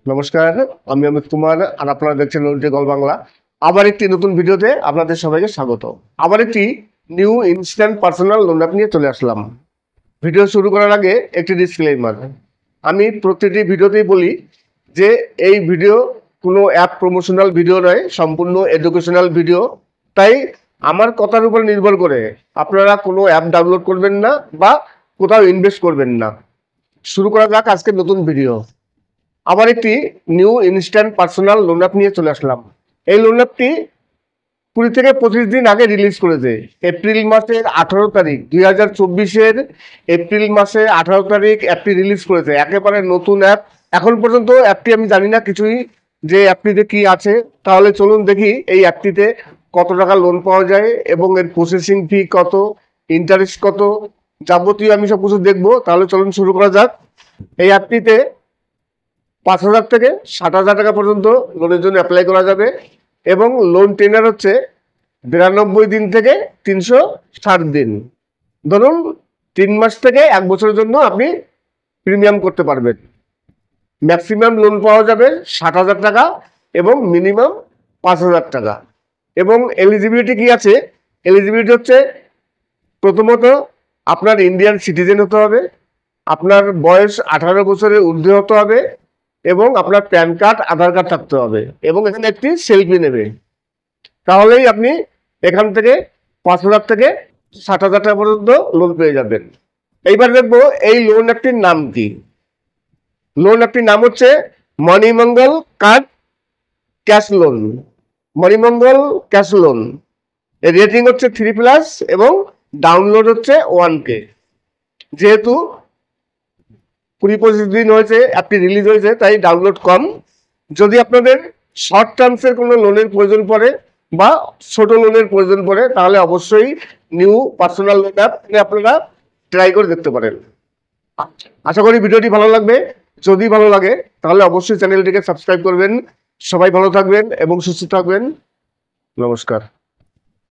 নমস্কার, আমি অমিত কুমার আর আপনারা দেখছেন গল বাংলা। আবার একটি নতুন ভিডিওতে আপনাদের সবাইকে স্বাগত। আবার একটি new instant personal loan app নিয়ে চলে আসলাম। ভিডিও শুরু করার আগে একটি ডিসক্লেইমার। আমি প্রতিটি ভিডিওতেই বলি যে এই ভিডিও কোনো অ্যাপ প্রমোশনাল ভিডিও নয়, সম্পূর্ণ এডুকেশনাল ভিডিও। তাই আমার কথার উপর নির্ভর করে আপনারা কোনো অ্যাপ ডাউনলোড করবেন না বা কোথাও ইনভেস্ট করবেন না। শুরু করা যাক আজকের নতুন ভিডিও। আবার একটি new instant personal loan app নিয়ে চলে আসলাম। এই লোন অ্যাপটি 20 থেকে 25 দিন আগে রিলিজ করেছে। এপ্রিল মাসের 18 তারিখ 2024-এর এপ্রিল মাসে 18 তারিখ অ্যাপটি রিলিজ করেছে। একেবারে নতুন অ্যাপ। এখন পর্যন্ত অ্যাপটি আমি জানি না কিছুই যে অ্যাপটিতে কি আছে। তাহলে চলুন দেখি এই অ্যাপটিতে কত টাকা লোন পাওয়া যায় এবং এর প্রসেসিং ফি কত, ইন্টারেস্ট কত, যাবতীয় আমি সব কিছু দেখবো। তাহলে চলুন শুরু করা যাক। এই অ্যাপটিতে 5,000 থেকে 60,000 টাকা পর্যন্ত লোনের জন্য অ্যাপ্লাই করা যাবে এবং লোন টেনার হচ্ছে 92 দিন থেকে 360 দিন। ধরুন 3 মাস থেকে 1 বছরের জন্য আপনি প্রিমিয়াম করতে পারবেন। ম্যাক্সিমাম লোন পাওয়া যাবে 60,000 টাকা এবং মিনিমাম 5,000 টাকা। এবং এলিজিবিলিটি কি আছে? এলিজিবিলিটি হচ্ছে প্রথমত আপনার ইন্ডিয়ান সিটিজেন হতে হবে, আপনার বয়স 18 বছরের ঊর্ধ্বে হতে হবে এবং আপনার প্যান কার্ড, আধার কার্ড থাকতে হবে এবং এখানে একটি সেলফি নেবে। তাহলেই আপনি এখান থেকে 5,000 থেকে 60,000 টাকা পর্যন্ত লোন পেয়ে যাবেন। এইবার দেখবো এই লোন অ্যাপটির নাম কি। লোন অ্যাপটির নাম হচ্ছে Monimangal card cash loan. Monimangal cash loan এর রেটিং হচ্ছে 3+ এবং ডাউনলোড হচ্ছে 1K। যেহেতু 20-25 দিন হয়েছে অ্যাপটি রিলিজ হয়েছে, তাই ডাউনলোড কম। যদি আপনাদের শর্ট টার্মসের কোনো লোনের প্রয়োজন পড়ে বা ছোট লোনের প্রয়োজন পড়ে তাহলে অবশ্যই নিউ পার্সোনাল লোন অ্যাপ আপনারা ট্রাই করে দেখতে পারেন। আশা করি ভিডিওটি ভালো লাগবে। যদি ভালো লাগে তাহলে অবশ্যই চ্যানেলটিকে সাবস্ক্রাইব করবেন। সবাই ভালো থাকবেন এবং সুস্থ থাকবেন। নমস্কার।